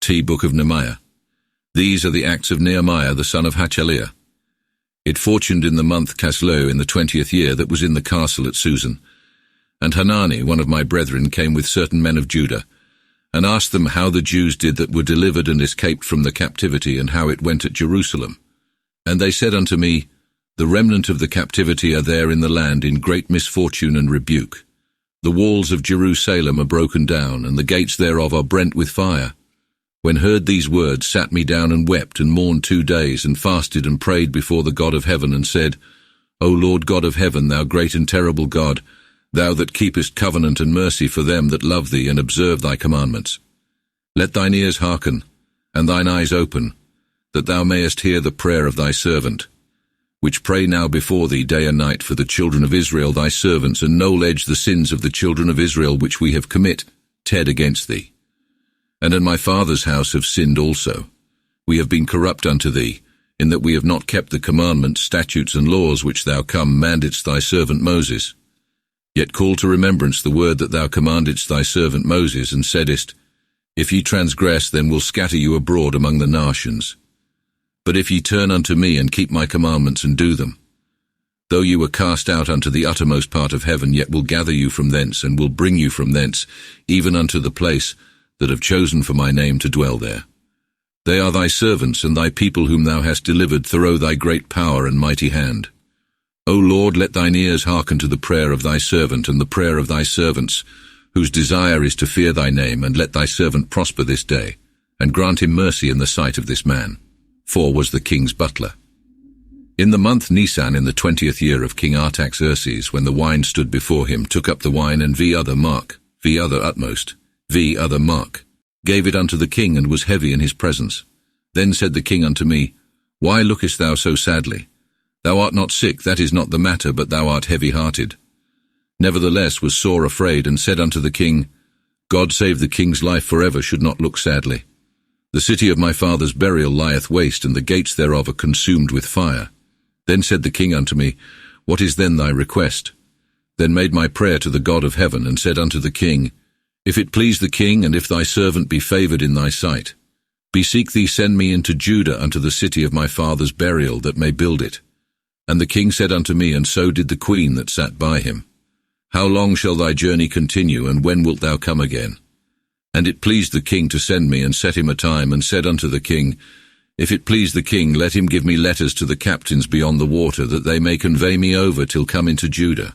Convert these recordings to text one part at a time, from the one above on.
Book of Nehemiah. These are the acts of Nehemiah the son of Hachaliah. It fortuned in the month Casleu in the 20th year that was in the castle at Susan. And Hanani, one of my brethren, came with certain men of Judah, and asked them how the Jews did that were delivered and escaped from the captivity, and how it went at Jerusalem. And they said unto me, The remnant of the captivity are there in the land in great misfortune and rebuke. The walls of Jerusalem are broken down, and the gates thereof are brent with fire. When heard these words, sat me down and wept, and mourned 2 days, and fasted and prayed before the God of heaven, and said, O Lord God of heaven, thou great and terrible God, thou that keepest covenant and mercy for them that love thee and observe thy commandments. Let thine ears hearken, and thine eyes open, that thou mayest hear the prayer of thy servant, which pray now before thee day and night for the children of Israel thy servants, and knowledge the sins of the children of Israel which we have committed against thee. And in my father's house have sinned also. We have been corrupt unto thee, in that we have not kept the commandments, statutes, and laws which thou commandedst thy servant Moses. Yet call to remembrance the word that thou commandedst thy servant Moses, and saidest, If ye transgress, then will scatter you abroad among the nations. But if ye turn unto me, and keep my commandments, and do them, though you were cast out unto the uttermost part of heaven, yet will gather you from thence, and will bring you from thence, even unto the place that have chosen for my name to dwell there. They are thy servants, and thy people whom thou hast delivered through thy great power and mighty hand. O Lord, let thine ears hearken to the prayer of thy servant, and the prayer of thy servants, whose desire is to fear thy name, and let thy servant prosper this day, and grant him mercy in the sight of this man. For was the king's butler. In the month Nisan, in the 20th year of King Artaxerxes, when the wine stood before him, took up the wine, and other mark, other utmost, other mark, gave it unto the king, and was heavy in his presence. Then said the king unto me, Why lookest thou so sadly? Thou art not sick, that is not the matter, but thou art heavy-hearted. Nevertheless was sore afraid, and said unto the king, God save the king's life forever, should not look sadly. The city of my father's burial lieth waste, and the gates thereof are consumed with fire. Then said the king unto me, What is then thy request? Then made my prayer to the God of heaven, and said unto the king, If it please the king, and if thy servant be favoured in thy sight, beseech thee send me into Judah unto the city of my father's burial, that may build it. And the king said unto me, and so did the queen that sat by him, How long shall thy journey continue, and when wilt thou come again? And it pleased the king to send me, and set him a time, and said unto the king, If it please the king, let him give me letters to the captains beyond the water, that they may convey me over till come into Judah.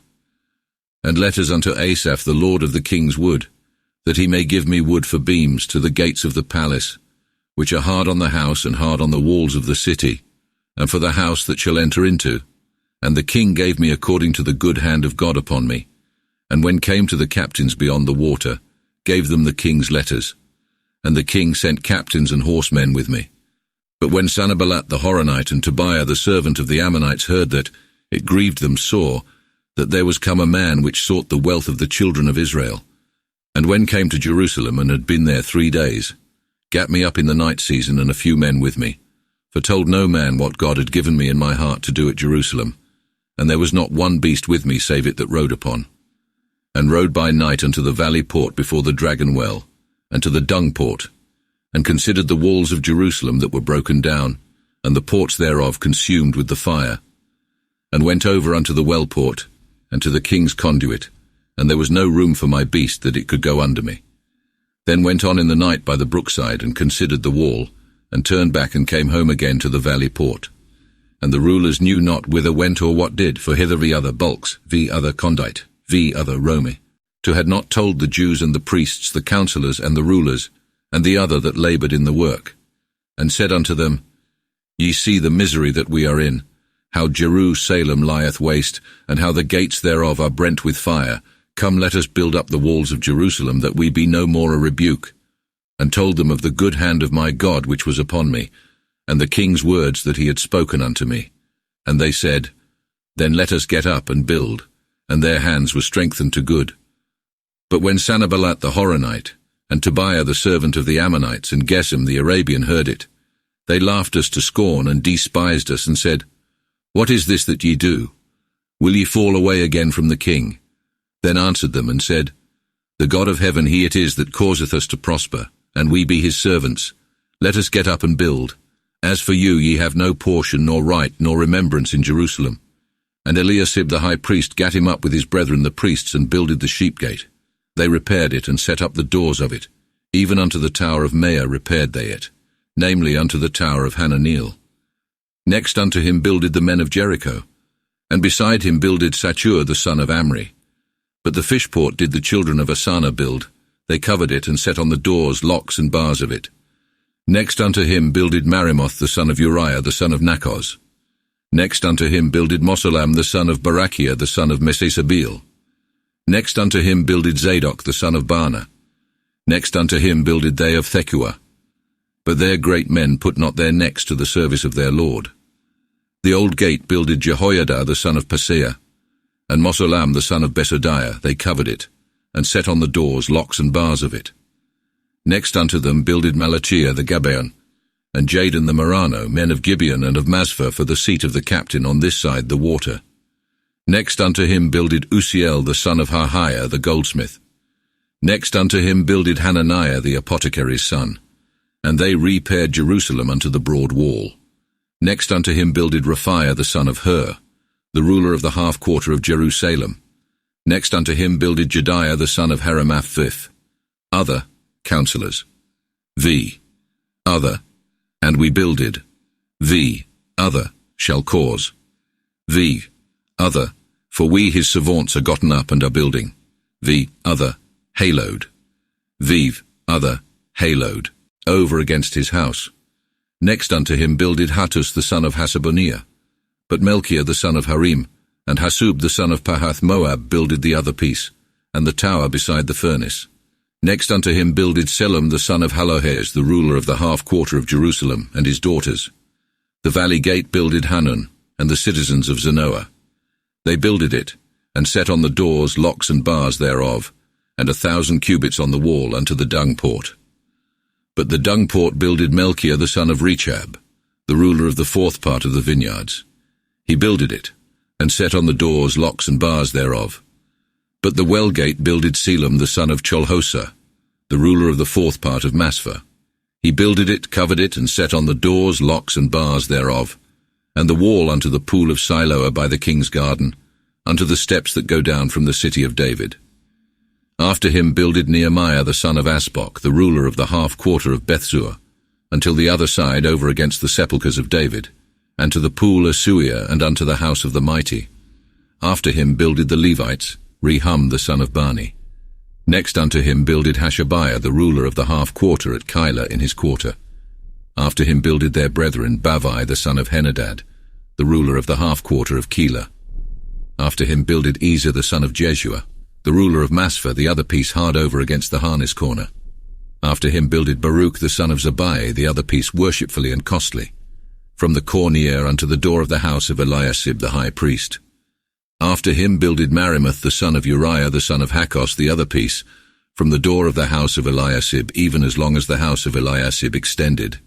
And letters unto Asaph the lord of the king's wood, that he may give me wood for beams to the gates of the palace, which are hard on the house and hard on the walls of the city, and for the house that shall enter into. And the king gave me according to the good hand of God upon me, and when came to the captains beyond the water, gave them the king's letters. And the king sent captains and horsemen with me. But when Sanballat the Horonite and Tobiah the servant of the Ammonites heard that, it grieved them sore, that there was come a man which sought the wealth of the children of Israel. And when came to Jerusalem, and had been there 3 days, gat me up in the night season, and a few men with me, for told no man what God had given me in my heart to do at Jerusalem. And there was not one beast with me save it that rode upon. And rode by night unto the valley port before the dragon well, and to the dung port, and considered the walls of Jerusalem that were broken down, and the ports thereof consumed with the fire. And went over unto the well port, and to the king's conduit, and there was no room for my beast that it could go under me. Then went on in the night by the brookside, and considered the wall, and turned back and came home again to the valley port. And the rulers knew not whither went or what did, for hither other bulks, other condite, other Romi, to had not told the Jews and the priests, the councillors and the rulers, and the other that laboured in the work, and said unto them, Ye see the misery that we are in, how Jerusalem lieth waste, and how the gates thereof are brent with fire. Come, let us build up the walls of Jerusalem, that we be no more a rebuke. And told them of the good hand of my God which was upon me, and the king's words that he had spoken unto me. And they said, Then let us get up and build. And their hands were strengthened to good. But when Sanballat the Horonite, and Tobiah the servant of the Ammonites, and Gesem the Arabian heard it, they laughed us to scorn, and despised us, and said, What is this that ye do? Will ye fall away again from the king? Then answered them, and said, The God of heaven, he it is that causeth us to prosper, and we be his servants. Let us get up and build. As for you, ye have no portion, nor right, nor remembrance in Jerusalem. And Eliasib the high priest gat him up with his brethren the priests, and builded the sheep gate. They repaired it, and set up the doors of it. Even unto the tower of Meah repaired they it, namely unto the tower of Hananeel. Next unto him builded the men of Jericho, and beside him builded Sachur the son of Amri. But the fishport did the children of Asana build. They covered it, and set on the doors locks and bars of it. Next unto him builded Marimoth the son of Uriah the son of Nachos. Next unto him builded Mosalam the son of Barachiah the son of Mesesabeel. Next unto him builded Zadok the son of Baana. Next unto him builded they of Thekua. But their great men put not their necks to the service of their Lord. The old gate builded Jehoiada the son of Paseah, and Mosalam the son of Besodiah. They covered it, and set on the doors locks and bars of it. Next unto them builded Malachiah the Gabaon, and Jadon the Marano, men of Gibeon and of Maspha, for the seat of the captain on this side the water. Next unto him builded Uziel the son of Harhiah the goldsmith. Next unto him builded Hananiah the apothecary's son, and they repaired Jerusalem unto the broad wall. Next unto him builded Raphiah the son of Hur, the ruler of the half-quarter of Jerusalem. Next unto him builded Jediah the son of Haramath. Other, counselors. V. Other, and we builded. V. Other, shall cause. V. Other, for we his savants are gotten up and are building. V. Other, haloed. V. Other, haloed, over against his house. Next unto him builded Hattus the son of Hasaboniah. But Melchiah the son of Harim, and Hasub the son of Pahath Moab builded the other piece, and the tower beside the furnace. Next unto him builded Selam the son of Halohes, the ruler of the half-quarter of Jerusalem, and his daughters. The valley gate builded Hanun, and the citizens of Zanoah. They builded it, and set on the doors locks and bars thereof, and 1,000 cubits on the wall unto the dung port. But the dung port builded Melchiah the son of Rechab, the ruler of the fourth part of the vineyards. He builded it, and set on the doors locks and bars thereof. But the well gate builded Selam the son of Cholhosa, the ruler of the fourth part of Maspha. He builded it, covered it, and set on the doors locks and bars thereof, and the wall unto the pool of Siloah by the king's garden, unto the steps that go down from the city of David. After him builded Nehemiah the son of Asbok, the ruler of the half-quarter of Bethsur, until the other side over against the sepulchres of David, and to the pool Asuiah, and unto the house of the mighty. After him builded the Levites, Rehum the son of Bani. Next unto him builded Hashabiah, the ruler of the half-quarter at Keilah in his quarter. After him builded their brethren Bavai the son of Henadad, the ruler of the half-quarter of Keilah. After him builded Ezer the son of Jeshua, the ruler of Maspha, the other piece hard over against the harness corner. After him builded Baruch the son of Zabai, the other piece worshipfully and costly, from the cornier unto the door of the house of Eliasib the high priest. After him builded Marimoth the son of Uriah the son of Hakos, the other piece, from the door of the house of Eliasib, even as long as the house of Eliasib extended.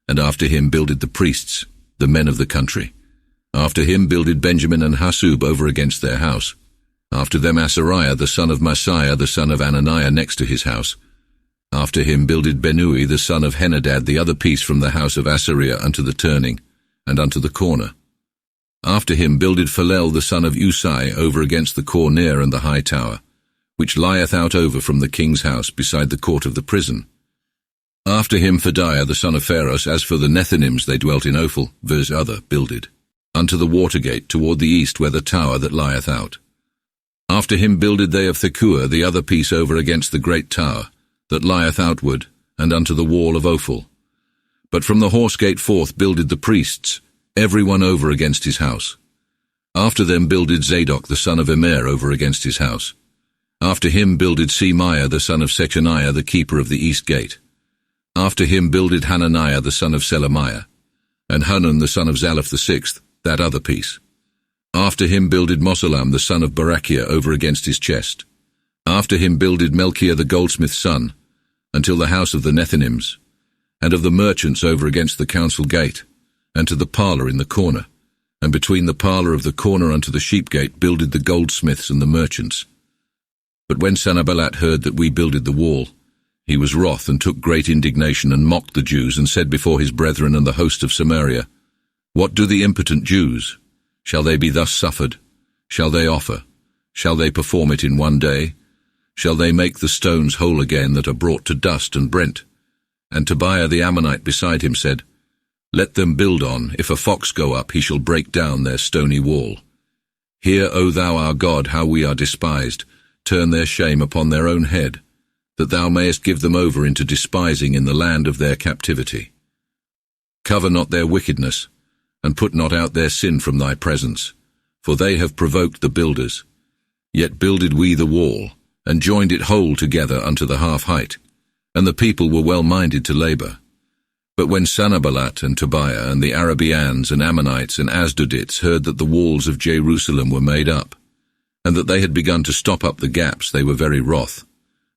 And after him builded the priests, the men of the country. After him builded Benjamin and Hasub over against their house. After them Asariah the son of Messiah the son of Ananiah next to his house. After him builded Benui the son of Henadad the other piece from the house of Asariah unto the turning, and unto the corner. After him builded Phalel the son of Usai over against the corner and the high tower, which lieth out over from the king's house beside the court of the prison. After him Phadiah the son of Pharos, as for the Nethinims they dwelt in Ophel, verse other, builded, unto the water gate toward the east where the tower that lieth out. After him builded they of Thekua the other piece over against the great tower, that lieth outward, and unto the wall of Ophel. But from the horse gate forth builded the priests, every one over against his house. After them builded Zadok the son of Immer over against his house. After him builded Semiah the son of Shechaniah the keeper of the east gate. After him builded Hananiah the son of Selemiah, and Hanun the son of Zalaph the sixth, that other piece. After him builded Mosalam the son of Barachiah over against his chest. After him builded Melchiah the goldsmith's son, until the house of the Nethinims, and of the merchants over against the council gate, and to the parlour in the corner, and between the parlour of the corner unto the sheep gate builded the goldsmiths and the merchants. But when Sanballat heard that we builded the wall, He was wroth and took great indignation and mocked the Jews and said before his brethren and the host of Samaria, What do the impotent Jews? Shall they be thus suffered? Shall they offer? Shall they perform it in one day? Shall they make the stones whole again that are brought to dust and brent? And Tobiah the Ammonite beside him said, Let them build on. If a fox go up, he shall break down their stony wall. Hear, O thou our God, how we are despised. Turn their shame upon their own head, that thou mayest give them over into despising in the land of their captivity. Cover not their wickedness, and put not out their sin from thy presence, for they have provoked the builders. Yet builded we the wall, and joined it whole together unto the half height, and the people were well minded to labor. But when Sanballat and Tobiah and the Arabians and Ammonites and Asdodites heard that the walls of Jerusalem were made up, and that they had begun to stop up the gaps, they were very wroth,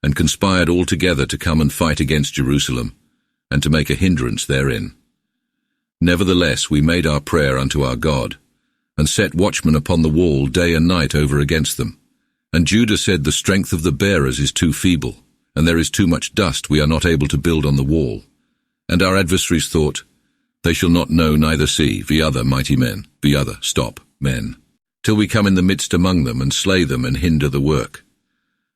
and conspired all together to come and fight against Jerusalem, and to make a hindrance therein. Nevertheless we made our prayer unto our God, and set watchmen upon the wall day and night over against them. And Judah said, The strength of the bearers is too feeble, and there is too much dust, we are not able to build on the wall. And our adversaries thought, They shall not know neither see, the other mighty men, men, till we come in the midst among them, and slay them, and hinder the work.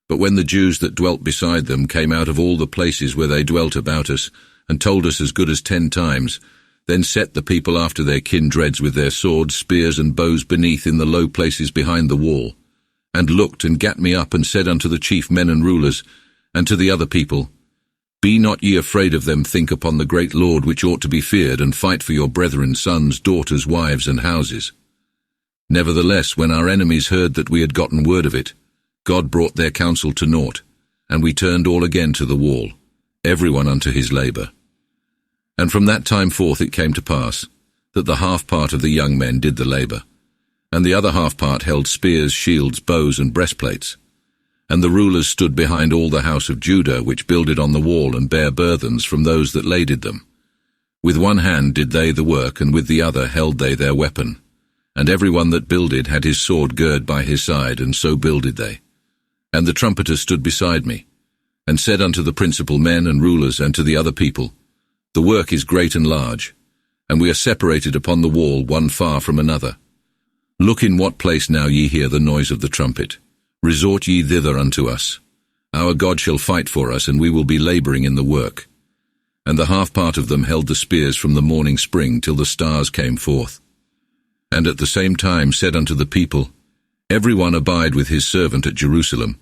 But when the Jews that dwelt beside them came out of all the places where they dwelt about us, and told us as good as 10 times, then set the people after their kindreds with their swords, spears, and bows beneath in the low places behind the wall, and looked and gat me up, and said unto the chief men and rulers, and to the other people, Be not ye afraid of them, think upon the great Lord which ought to be feared, and fight for your brethren, sons, daughters, wives, and houses. Nevertheless, when our enemies heard that we had gotten word of it, God brought their counsel to naught, and we turned all again to the wall, every one unto his labor. And from that time forth it came to pass, that the half part of the young men did the labor, and the other half part held spears, shields, bows, and breastplates. And the rulers stood behind all the house of Judah, which builded on the wall, and bare burthens from those that laded them. With one hand did they the work, and with the other held they their weapon. And every one that builded had his sword girt by his side, and so builded they. And the trumpeters stood beside me, and said unto the principal men and rulers and to the other people, The work is great and large, and we are separated upon the wall one far from another. Look in what place now ye hear the noise of the trumpet. Resort ye thither unto us. Our God shall fight for us, and we will be laboring in the work. And the half part of them held the spears from the morning spring till the stars came forth. And at the same time said unto the people, Every one abide with his servant at Jerusalem,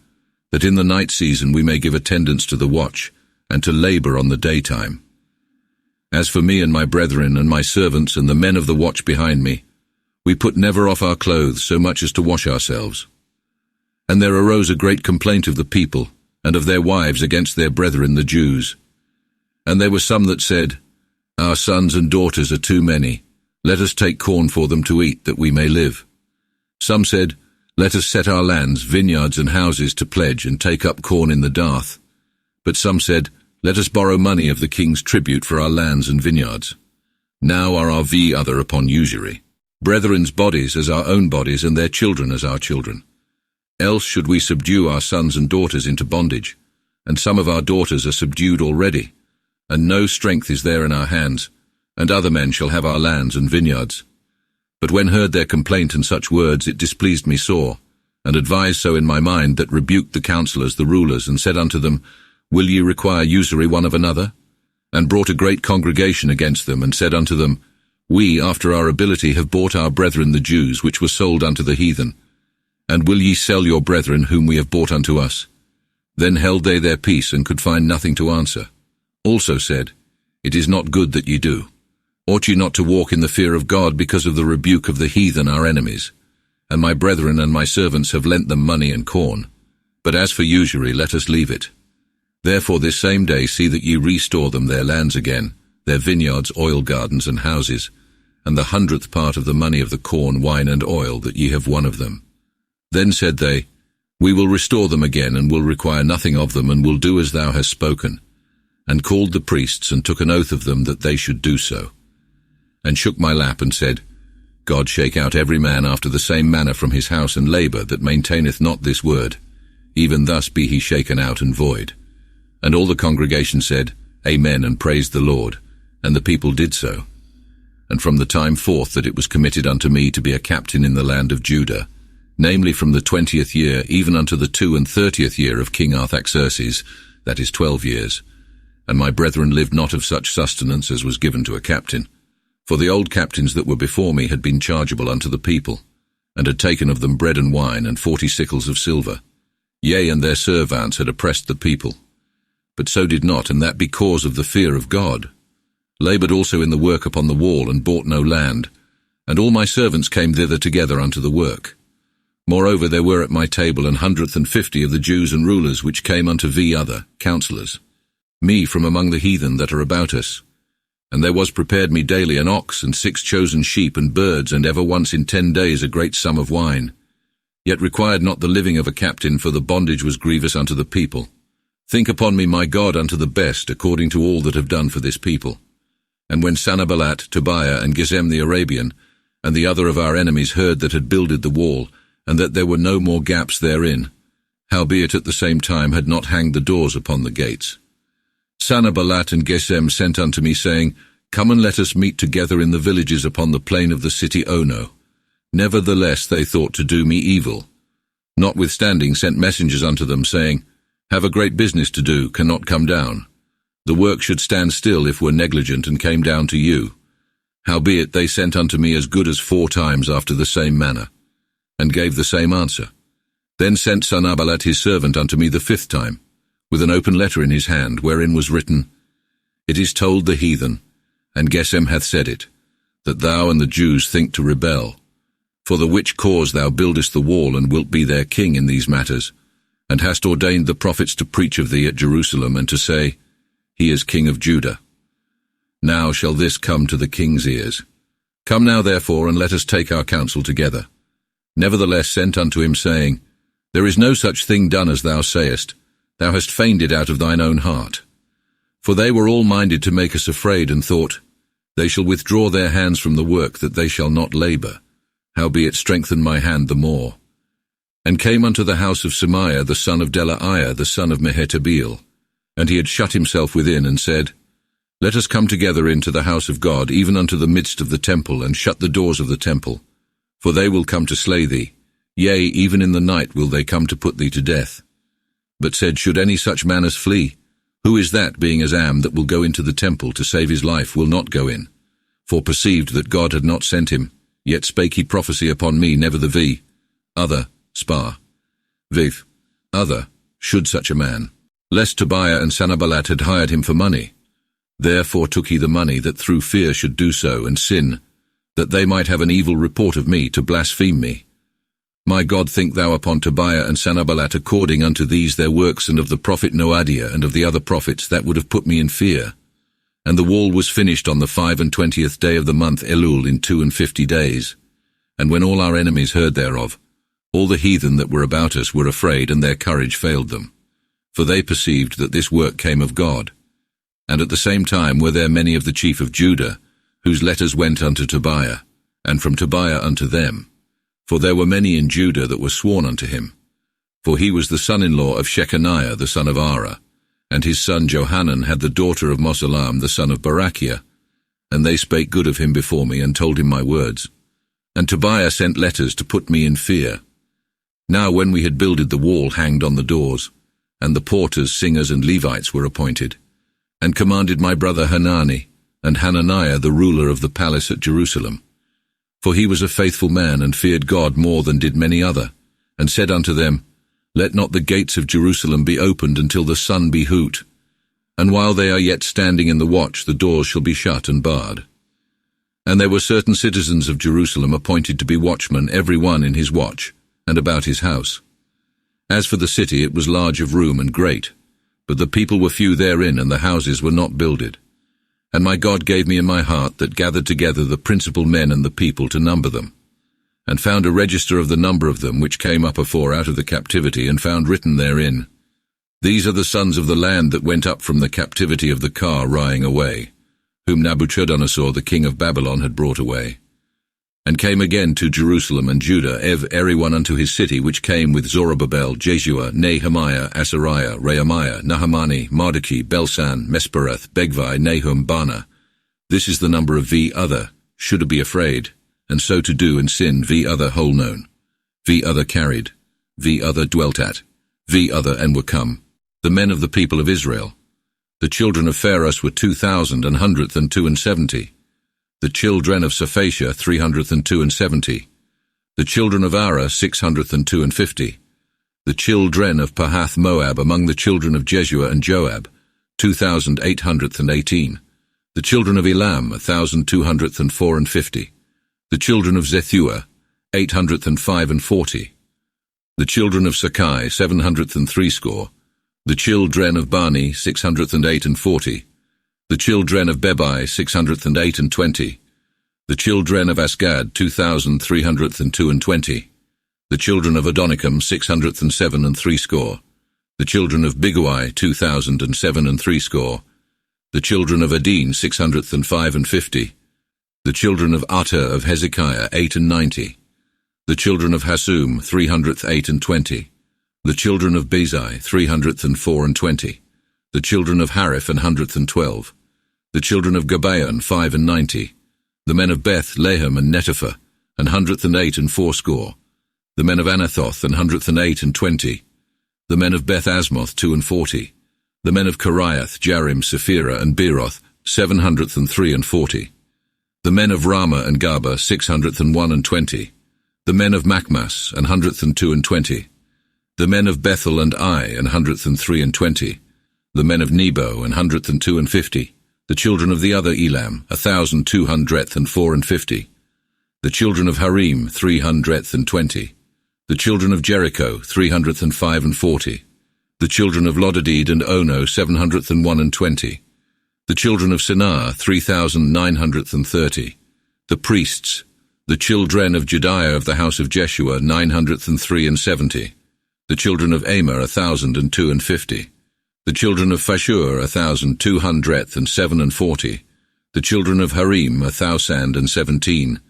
that in the night season we may give attendance to the watch, and to labor on the daytime. As for me and my brethren and my servants and the men of the watch behind me, we put never off our clothes so much as to wash ourselves. And there arose a great complaint of the people, and of their wives against their brethren the Jews. And there were some that said, Our sons and daughters are too many, let us take corn for them to eat, that we may live. Some said, Let us set our lands, vineyards, and houses to pledge, and take up corn in the darth. But some said, Let us borrow money of the king's tribute for our lands and vineyards. Now are our other upon usury. Brethren's bodies as our own bodies, and their children as our children. Else should we subdue our sons and daughters into bondage, and some of our daughters are subdued already, and no strength is there in our hands, and other men shall have our lands and vineyards. But when heard their complaint and such words, it displeased me sore, and advised so in my mind, that rebuked the counselors, the rulers, and said unto them, Will ye require usury one of another? And brought a great congregation against them, and said unto them, We, after our ability, have bought our brethren the Jews, which were sold unto the heathen. And will ye sell your brethren, whom we have bought unto us? Then held they their peace, and could find nothing to answer. Also said, It is not good that ye do. Ought ye not to walk in the fear of God, because of the rebuke of the heathen our enemies? And my brethren and my servants have lent them money and corn. But as for usury, let us leave it. Therefore this same day see that ye restore them their lands again, their vineyards, oil gardens, and houses, and the 100th part of the money of the corn, wine, and oil that ye have won of them. Then said they, We will restore them again, and will require nothing of them, and will do as thou hast spoken. And called the priests, and took an oath of them that they should do so. And shook my lap, and said, God shake out every man after the same manner from his house and labour, that maintaineth not this word. Even thus be he shaken out and void. And all the congregation said, Amen, and praised the Lord. And the people did so. And from the time forth that it was committed unto me to be a captain in the land of Judah, namely from the 20th year even unto the 32nd year of King Artaxerxes, that is 12 years. And my brethren lived not of such sustenance as was given to a captain. For the old captains that were before me had been chargeable unto the people, and had taken of them bread and wine, and 40 sickles of silver. Yea, and their servants had oppressed the people. But so did not, and that because of the fear of God. Laboured also in the work upon the wall, and bought no land. And all my servants came thither together unto the work. Moreover, there were at my table 150 of the Jews and rulers, which came unto other counsellors, me from among the heathen that are about us. And there was prepared me daily an ox, and 6 chosen sheep, and birds, and ever once in 10 days a great sum of wine. Yet required not the living of a captain, for the bondage was grievous unto the people. Think upon me, my God, unto the best, according to all that have done for this people. And when Sanballat, Tobiah, and Gesem the Arabian, and the other of our enemies heard that had builded the wall, and that there were no more gaps therein, howbeit at the same time had not hanged the doors upon the gates, Sanballat and Gesem sent unto me, saying, Come and let us meet together in the villages upon the plain of the city Ono. Nevertheless they thought to do me evil. Notwithstanding sent messengers unto them, saying, Have a great business to do, cannot come down. The work should stand still if were negligent, and came down to you. Howbeit they sent unto me as good as 4 times after the same manner, and gave the same answer. Then sent Sanballat his servant unto me the 5th time, with an open letter in his hand, wherein was written, It is told the heathen, and Gesem hath said it, that thou and the Jews think to rebel. For the which cause thou buildest the wall, and wilt be their king in these matters, and hast ordained the prophets to preach of thee at Jerusalem, and to say, He is king of Judah. Now shall this come to the king's ears. Come now therefore, and let us take our counsel together. Nevertheless sent unto him, saying, There is no such thing done as thou sayest. Thou hast feigned it out of thine own heart. For they were all minded to make us afraid, and thought, They shall withdraw their hands from the work, that they shall not labour. Howbeit strengthen my hand the more. And came unto the house of Shemaiah the son of Delaiah the son of Mehetabeel. And he had shut himself within, and said, Let us come together into the house of God, even unto the midst of the temple, and shut the doors of the temple. For they will come to slay thee. Yea, even in the night will they come to put thee to death. But said, Should any such man as flee? Who is that, being as Am, that will go into the temple to save his life, will not go in? For perceived that God had not sent him, yet spake he prophecy upon me, never the other, spar, viv, other, should such a man. Lest Tobiah and Sanballat had hired him for money. Therefore took he the money, that through fear should do so, and sin, that they might have an evil report of me, to blaspheme me. My God, think thou upon Tobiah and Sanballat according unto these their works, and of the prophet Noadiah, and of the other prophets, that would have put me in fear. And the wall was finished on the 25th day of the month Elul in 52 days. And when all our enemies heard thereof, all the heathen that were about us were afraid, and their courage failed them. For they perceived that this work came of God. And at the same time were there many of the chief of Judah, whose letters went unto Tobiah, and from Tobiah unto them. For there were many in Judah that were sworn unto him. For he was the son-in-law of Shechaniah the son of Ara, and his son Johanan had the daughter of Mosallam the son of Barachiah. And they spake good of him before me, and told him my words. And Tobiah sent letters to put me in fear. Now when we had builded the wall hanged on the doors, and the porters, singers, and Levites were appointed, and commanded my brother Hanani, and Hananiah the ruler of the palace at Jerusalem. For he was a faithful man, and feared God more than did many other, and said unto them, Let not the gates of Jerusalem be opened until the sun be hoot, and while they are yet standing in the watch, the doors shall be shut and barred. And there were certain citizens of Jerusalem appointed to be watchmen, every one in his watch, and about his house. As for the city, it was large of room and great, but the people were few therein, and the houses were not builded. And my God gave me in my heart that gathered together the principal men and the people to number them, and found a register of the number of them which came up afore out of the captivity, and found written therein, These are the sons of the land that went up from the captivity of the car rying away, whom Nabuchodonosor the king of Babylon had brought away. And came again to Jerusalem and Judah, every one unto his city, which came with Zorobabel, Jeshua, Nehemiah, Azariah, Rehemiah, Nahamani, Mardaki, Belsan, Mespereth, Begvai, Nahum, Bana. This is the number of V other, should be afraid, and so to do and sin, V other whole known, V other carried, V other dwelt at, V other and were come, the men of the people of Israel. The children of Pharos were 2,172. The children of Saphatia 372. The children of Ara 652. The children of Pahath Moab among the children of Jeshua and Joab 2,818. The children of Elam 1,254. The children of Zethua 845. The children of Sakai 703 score. The children of Bani 648. The children of Bebai 628. The children of Asgad 2,322. The children of Adonicum 607 and 3 score. The children of Bigwai 2,007 and 3 score. The children of Adin 605 and 50. The children of Atta of Hezekiah 8 and 90. The children of Hasum 308 and 20. The children of Bezai 304 and 20. The children of Hariph 112. The children of Gabaon 5 and 90. The men of Beth Lehem and Netopha 108 and 4 score. The men of Anathoth 108 and 20. The men of Beth Asmoth 2 and 40. The men of Kiriath, Jarim, Sephirah, and Beeroth 703 and 40. The men of Ramah and Gaba 601 and 20. The men of Machmas 102 and 20. The men of Bethel and Ai 103 and 20. The men of Nebo 102 and 50. The children of the other Elam 1,204 and 50. The children of Harim 320. The children of Jericho 305 and 40. The children of Lodadid and Ono 701 and 20. The children of Sinar 3,930. The priests, the children of Jediah of the house of Jeshua 903 and 70. The children of Amar 1,002 and 50. The children of Phashur 1,207 and 40. The children of Harim 1,017.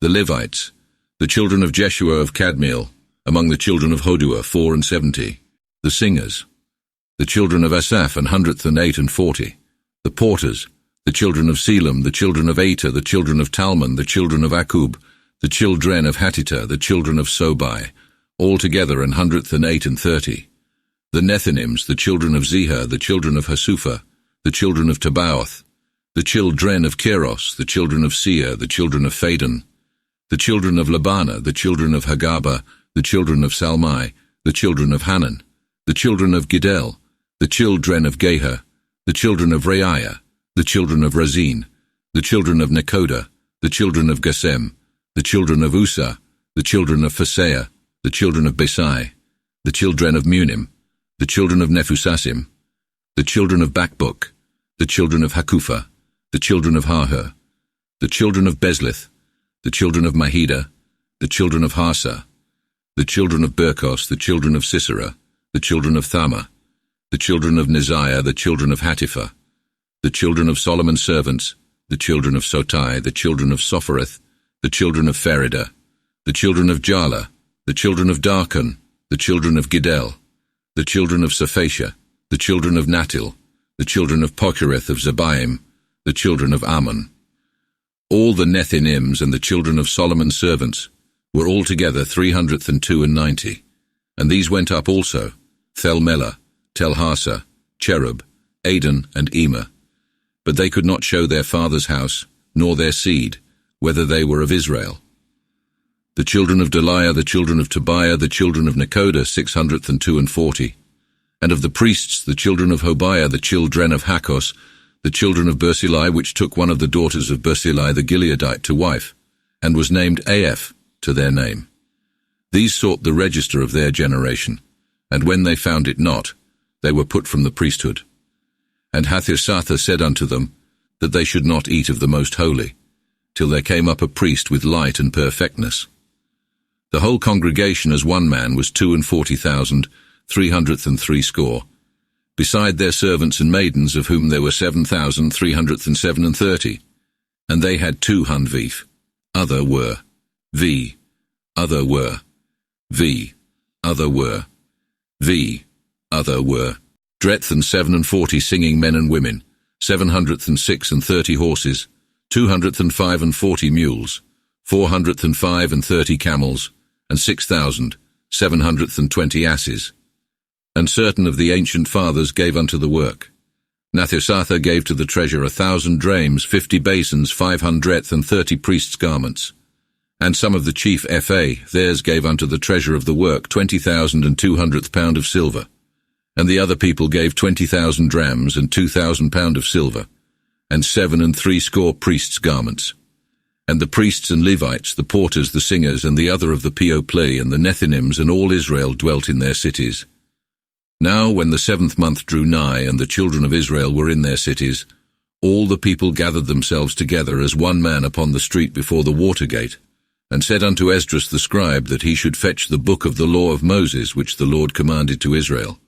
The Levites, the children of Jeshua of Kadmiel, among the children of Hodua 4 and 70. The singers, the children of Asaph 108 and 40. The porters, the children of Selam, the children of Ater, the children of Talmon, the children of Akub, the children of Hatita, the children of Sobai, altogether 108 and 30. The Nethinims, the children of Zehar, the children of Hasupha, the children of Tabaoth, the children of Keros, the children of Seir, the children of Phadan, the children of Labana, the children of Hagaba, the children of Salmai, the children of Hanan, the children of Gidel, the children of Geher, the children of Reiah, the children of Razin, the children of Nekoda, the children of Gesem, the children of Usa, the children of Phaseah, the children of Besai, the children of Munim, the children of Nephusasim, the children of Bakbuk, the children of Hakupha, the children of Harher, the children of Bezlith, the children of Mahida, the children of Harsa, the children of Berkos, the children of Sisera, the children of Thama, the children of Neziah, the children of Hatipha, the children of Solomon's servants, the children of Sotai, the children of Sophereth, the children of Pherida, the children of Jala, the children of Darkon, the children of Gidel, the children of Saphatia, the children of Natil, the children of Pochereth of Zebaim, the children of Ammon. All the Nethinims and the children of Solomon's servants were altogether 302 and 90, and these went up also, Thelmelah, Telharsa, Cherub, Aden, and Emer. But they could not show their father's house, nor their seed, whether they were of Israel. The children of Deliah, the children of Tobiah, the children of Nekoda, 602 and 40. And of the priests, the children of Hobiah, the children of Hakos, the children of Barzillai, which took one of the daughters of Barzillai the Gileadite to wife, and was named Aph to their name. These sought the register of their generation, and when they found it not, they were put from the priesthood. And Hathirsatha said unto them, that they should not eat of the most holy, till there came up a priest with light and perfectness. The whole congregation as one man was 42,303 score, beside their servants and maidens, of whom there were 7,337 and 30, and they had 2 hundvif. Other were v. Other were, v. Other were, v. Other were. Dredth and 47 singing men and women, 706 and 30 horses, 205 and 40 mules, 405 and 30 camels, and 6,720 asses. And certain of the ancient fathers gave unto the work. Nathusatha gave to the treasure 1,000 drames, 50 basins, 500 and 30 priests' garments. And some of the chief Fa, theirs gave unto the treasure of the work 20,200 pound of silver. And the other people gave 20,000 drams and 2,000 pound of silver, and 67 priests' garments. And the priests and Levites, the porters, the singers, and the other of the People, and the Nethinims, and all Israel dwelt in their cities. Now when the 7th month drew nigh, and the children of Israel were in their cities, all the people gathered themselves together as one man upon the street before the water gate, and said unto Esdras the scribe that he should fetch the book of the law of Moses, which the Lord commanded to Israel.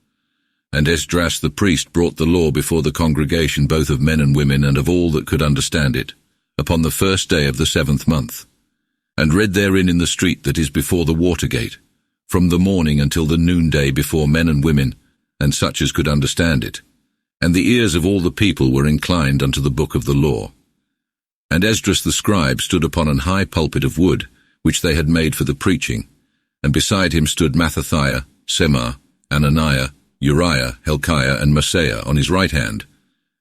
And Esdras the priest brought the law before the congregation, both of men and women, and of all that could understand it, upon the 1st day of the 7th month, and read therein in the street that is before the water gate, from the morning until the noonday, before men and women, and such as could understand it. And the ears of all the people were inclined unto the book of the law. And Esdras the scribe stood upon an high pulpit of wood, which they had made for the preaching, and beside him stood Mattathiah, Semah, Ananiah, Uriah, Hilkiah, and Maaseiah on his right hand,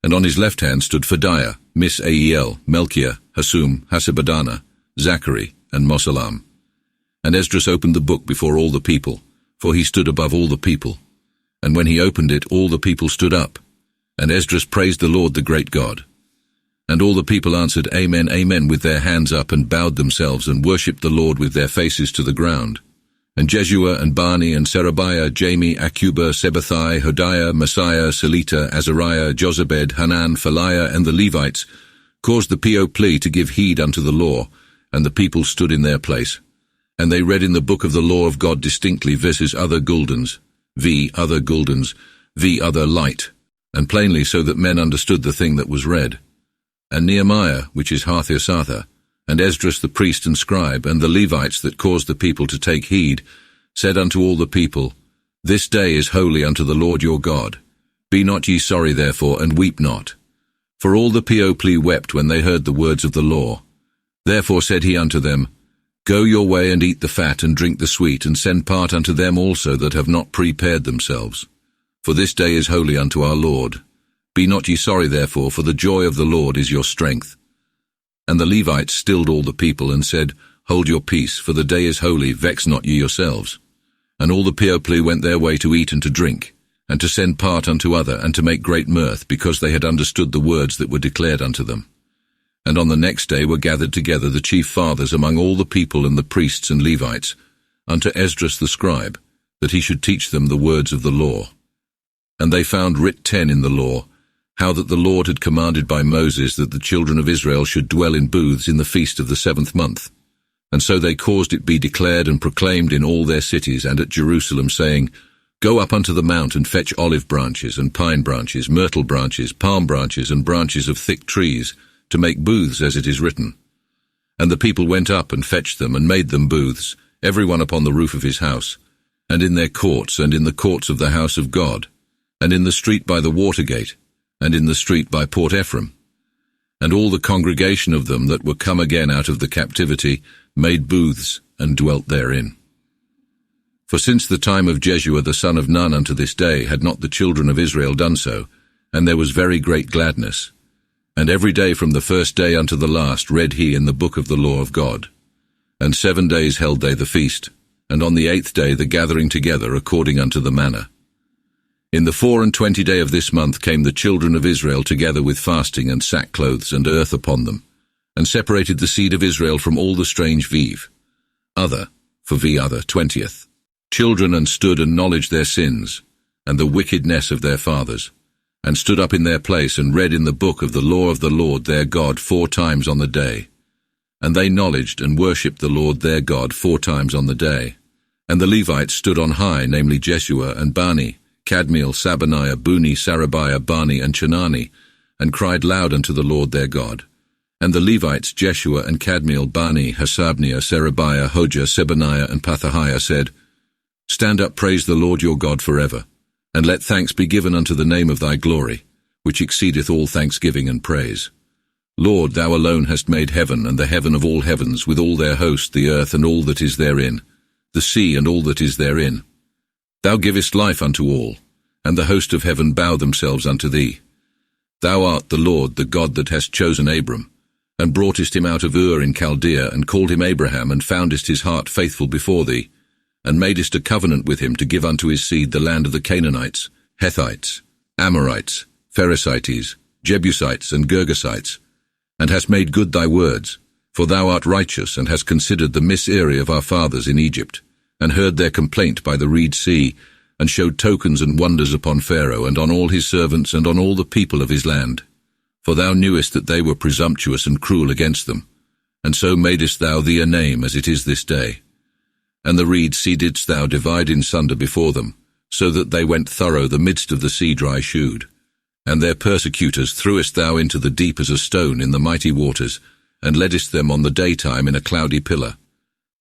and on his left hand stood Phadiah, Mishael, Melchiah, Hasum, Hasabadana, Zachary, and Mosallam. And Esdras opened the book before all the people, for he stood above all the people. And when he opened it, all the people stood up, and Esdras praised the Lord the great God. And all the people answered, Amen, Amen, with their hands up, and bowed themselves, and worshipped the Lord with their faces to the ground. And Jeshua and Bani and Sherebiah, Jami, Akuba, Sebethai, Hodiah, Messiah, Selita, Azariah, Jozabed, Hanan, Phaliah, and the Levites caused the People to give heed unto the law, and the people stood in their place. And they read in the book of the law of God distinctly verses other guldens, v. Other guldens, v. Other light, and plainly, so that men understood the thing that was read. And Nehemiah, which is Harthasatha, and Esdras the priest and scribe, and the Levites that caused the people to take heed, said unto all the people, This day is holy unto the Lord your God. Be not ye sorry therefore, and weep not. For all the People wept when they heard the words of the law. Therefore said he unto them, Go your way, and eat the fat, and drink the sweet, and send part unto them also that have not prepared themselves. For this day is holy unto our Lord. Be not ye sorry therefore, for the joy of the Lord is your strength. And the Levites stilled all the people, and said, Hold your peace, for the day is holy, vex not ye yourselves. And all the People went their way to eat and to drink, and to send part unto other, and to make great mirth, because they had understood the words that were declared unto them. And on the next day were gathered together the chief fathers among all the people, and the priests and Levites, unto Esdras the scribe, that he should teach them the words of the law. And they found writ 10 in the law, how that the Lord had commanded by Moses that the children of Israel should dwell in booths in the feast of the 7th month. And so they caused it be declared and proclaimed in all their cities and at Jerusalem, saying, Go up unto the mount, and fetch olive branches, and pine branches, myrtle branches, palm branches, and branches of thick trees, to make booths, as it is written. And the people went up and fetched them, and made them booths, every one upon the roof of his house, and in their courts, and in the courts of the house of God, and in the street by the water gate, and in the street by Port Ephraim. And all the congregation of them that were come again out of the captivity made booths, and dwelt therein. For since the time of Jeshua the son of Nun unto this day had not the children of Israel done so, and there was very great gladness. And every day from the first day unto the last read he in the book of the law of God. And 7 days held they the feast, and on the 8th day the gathering together according unto the manner. In the 24th day of this month came the children of Israel together with fasting and sackcloths and earth upon them, and separated the seed of Israel from all the strange vive. Other, for v. Other, 20th. Children, and stood and knowledged their sins, and the wickedness of their fathers, and stood up in their place, and read in the book of the law of the Lord their God 4 times on the day. And they knowledged and worshipped the Lord their God 4 times on the day. And the Levites stood on high, namely Jeshua and Bani, Kadmiel, Sabaniah, Buni, Sarabiah, Bani, and Chenani, and cried loud unto the Lord their God. And the Levites Jeshua and Kadmiel, Bani, Hasabniah, Sherebiah, Hojah, Sebaniah, and Pethahiah said, Stand up, praise the Lord your God forever, and let thanks be given unto the name of thy glory, which exceedeth all thanksgiving and praise. Lord, thou alone hast made heaven, and the heaven of all heavens, with all their host, the earth and all that is therein, the sea and all that is therein. Thou givest life unto all, and the host of heaven bow themselves unto thee. Thou art the Lord, the God that hast chosen Abram, and broughtest him out of Ur in Chaldea, and called him Abraham, and foundest his heart faithful before thee, and madest a covenant with him to give unto his seed the land of the Canaanites, Hethites, Amorites, Pherezites, Jebusites, and Girgasites, and hast made good thy words, for thou art righteous, and hast considered the misery of our fathers in Egypt, and heard their complaint by the reed sea, and showed tokens and wonders upon Pharaoh, and on all his servants, and on all the people of his land. For thou knewest that they were presumptuous and cruel against them, and so madest thou thee a name as it is this day. And the reed sea didst thou divide in sunder before them, so that they went thorough the midst of the sea dry shewed. And their persecutors threwest thou into the deep as a stone in the mighty waters, and leddest them on the daytime in a cloudy pillar,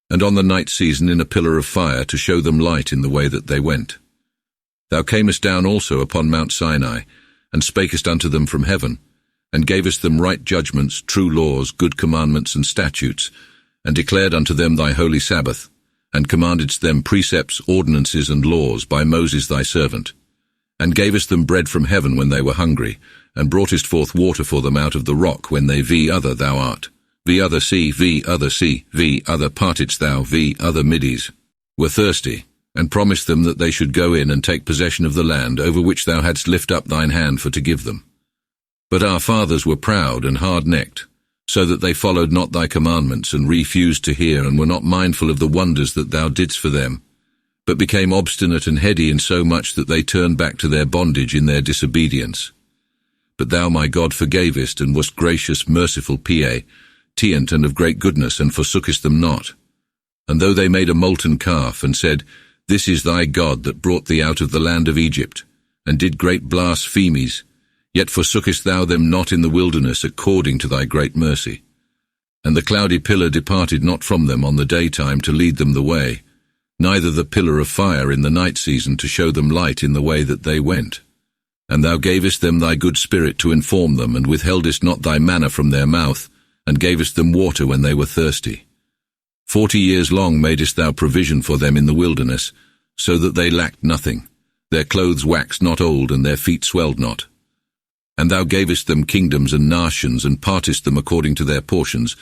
and on the night season in a pillar of fire, to show them light in the way that they went. Thou camest down also upon Mount Sinai, and spakest unto them from heaven, and gavest them right judgments, true laws, good commandments, and statutes, and declared unto them thy holy Sabbath, and commandedst them precepts, ordinances, and laws by Moses thy servant, and gavest them bread from heaven when they were hungry, and broughtest forth water for them out of the rock when they other thou art. Other sea, other sea, other partedst thou, other middies, were thirsty, and promised them that they should go in and take possession of the land over which thou hadst lift up thine hand for to give them. But our fathers were proud and hard-necked, so that they followed not thy commandments, and refused to hear, and were not mindful of the wonders that thou didst for them, but became obstinate and heady in so much that they turned back to their bondage in their disobedience. But thou, my God, forgavest, and wast gracious, merciful, tient, and of great goodness, and forsookest them not. And though they made a molten calf, and said, This is thy God that brought thee out of the land of Egypt, and did great blasphemies, yet forsookest thou them not in the wilderness according to thy great mercy. And the cloudy pillar departed not from them on the daytime to lead them the way, neither the pillar of fire in the night season to show them light in the way that they went. And thou gavest them thy good spirit to inform them, and withheldest not thy manna from their mouth, and gavest them water when they were thirsty. 40 years long madest thou provision for them in the wilderness, so that they lacked nothing. Their clothes waxed not old, and their feet swelled not. And thou gavest them kingdoms and nations, and partest them according to their portions,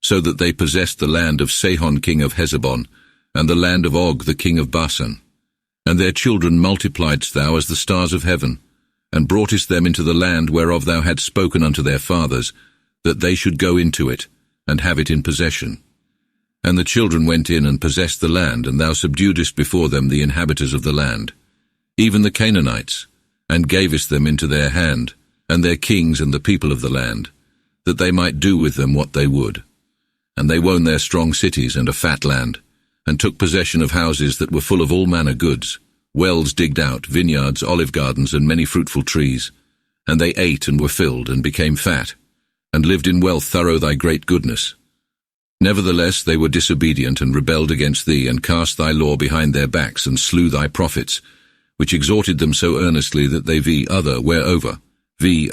so that they possessed the land of Sihon king of Heshbon, and the land of Og the king of Bashan. And their children multipliedst thou as the stars of heaven, and broughtest them into the land whereof thou hadst spoken unto their fathers, that they should go into it, and have it in possession. And the children went in and possessed the land, and thou subduedest before them the inhabitants of the land, even the Canaanites, and gavest them into their hand, and their kings and the people of the land, that they might do with them what they would. And they won their strong cities and a fat land, and took possession of houses that were full of all manner goods, wells digged out, vineyards, olive gardens, and many fruitful trees. And they ate and were filled, and became fat, and lived in wealth through thy great goodness. Nevertheless they were disobedient, and rebelled against thee, and cast thy law behind their backs, and slew thy prophets, which exhorted them so earnestly that they other were over,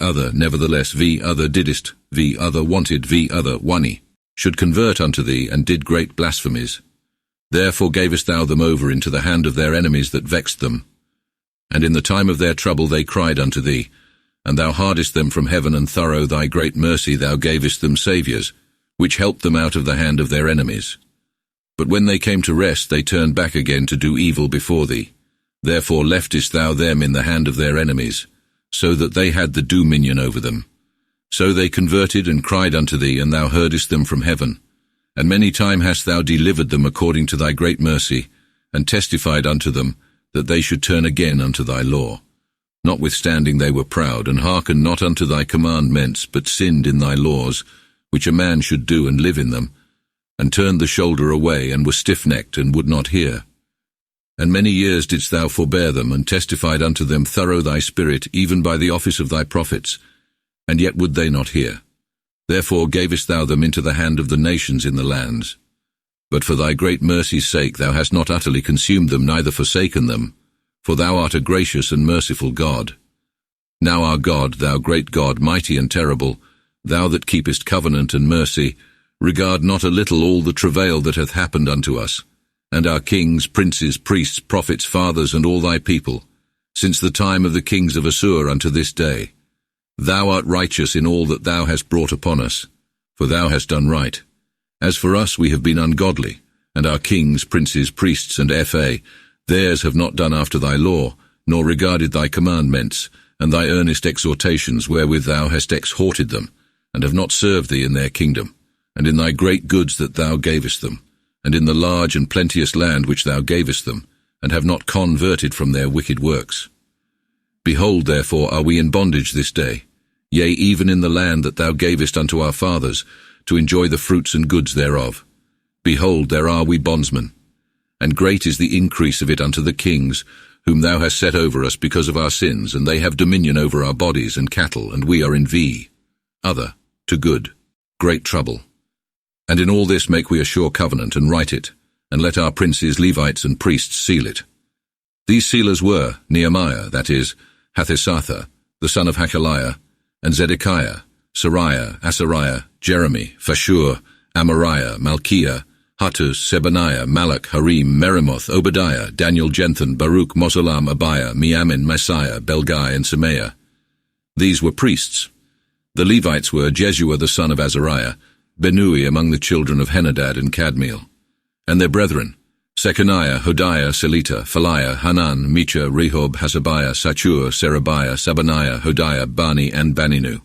other nevertheless other didst, other wanted, other wani, should convert unto thee, and did great blasphemies. Therefore gavest thou them over into the hand of their enemies that vexed them. And in the time of their trouble they cried unto thee, and thou hardest them from heaven, and through thy great mercy thou gavest them saviours, which helped them out of the hand of their enemies. But when they came to rest, they turned back again to do evil before thee. Therefore leftest thou them in the hand of their enemies, so that they had the dominion over them. So they converted and cried unto thee, and thou heardest them from heaven. And many times hast thou delivered them according to thy great mercy, and testified unto them that they should turn again unto thy law. Notwithstanding they were proud, and hearkened not unto thy commandments, but sinned in thy laws, which a man should do and live in them, and turned the shoulder away, and were stiff-necked, and would not hear. And many years didst thou forbear them, and testified unto them through thy spirit, even by the office of thy prophets, and yet would they not hear. Therefore gavest thou them into the hand of the nations in the lands. But for thy great mercy's sake thou hast not utterly consumed them, neither forsaken them, for thou art a gracious and merciful God. Now our God, thou great God, mighty and terrible, thou that keepest covenant and mercy, regard not a little all the travail that hath happened unto us, and our kings, princes, priests, prophets, fathers, and all thy people, since the time of the kings of Assur unto this day. Thou art righteous in all that thou hast brought upon us, for thou hast done right. As for us, we have been ungodly, and our kings, princes, priests, and theirs have not done after thy law, nor regarded thy commandments, and thy earnest exhortations wherewith thou hast exhorted them, and have not served thee in their kingdom, and in thy great goods that thou gavest them, and in the large and plenteous land which thou gavest them, and have not converted from their wicked works. Behold, therefore, are we in bondage this day, yea, even in the land that thou gavest unto our fathers, to enjoy the fruits and goods thereof. Behold, there are we bondsmen, and great is the increase of it unto the kings, whom thou hast set over us because of our sins, and they have dominion over our bodies and cattle, and we are in other, to good, great trouble. And in all this make we a sure covenant, and write it, and let our princes, Levites, and priests seal it. These sealers were Nehemiah, that is, Hathesatha, the son of Hachaliah, and Zedekiah, Sariah, Asariah, Jeremy, Phashur, Amariah, Malchiah, Hattus, Sebaniah, Malach, Harim, Meremoth, Obadiah, Daniel, Jenthan, Baruch, Mosalam, Abiah, Miamin, Messiah, Belgai, and Semaiah. These were priests. The Levites were Jeshua the son of Azariah, Benui among the children of Henadad and Kadmiel, and their brethren, Shechaniah, Hodiah, Selita, Phaliah, Hanan, Micha, Rehob, Hasabiah, Sachur, Serebiah, Sabaniah, Hodiah, Bani, and Baninu.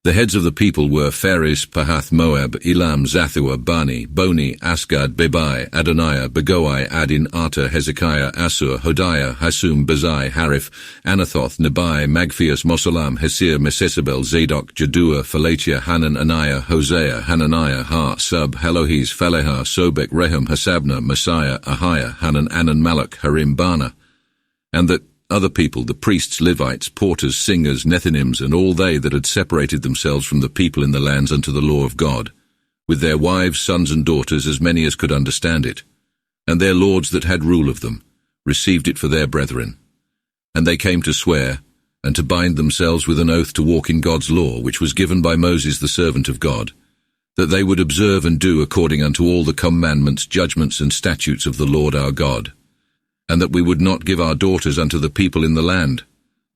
The heads of the people were Phares, Pahath, Moab, Elam, Zathua, Bani, Boni, Asgad, Bebai, Adoniah, Begoi, Adin, Arta, Hezekiah, Assur, Hodiah, Hasum, Bazai, Hariph, Anathoth, Nebai, Magphias, Mosalam, Hesir, Mesesabel, Zadok, Jaddua, Phalatia, Hanan, Aniah, Hosea, Hananiah, Ha, Sub, Halohes, Phaleha, Sobek, Rehum, Hasabna, Messiah, Ahiah, Hanan, Anan, Malach, Harim, Bana, and that other people, the priests, Levites, porters, singers, Nethinims, and all they that had separated themselves from the people in the lands unto the law of God, with their wives, sons, and daughters, as many as could understand it, and their lords that had rule of them, received it for their brethren. And they came to swear, and to bind themselves with an oath to walk in God's law, which was given by Moses the servant of God, that they would observe and do according unto all the commandments, judgments, and statutes of the Lord our God, and that we would not give our daughters unto the people in the land,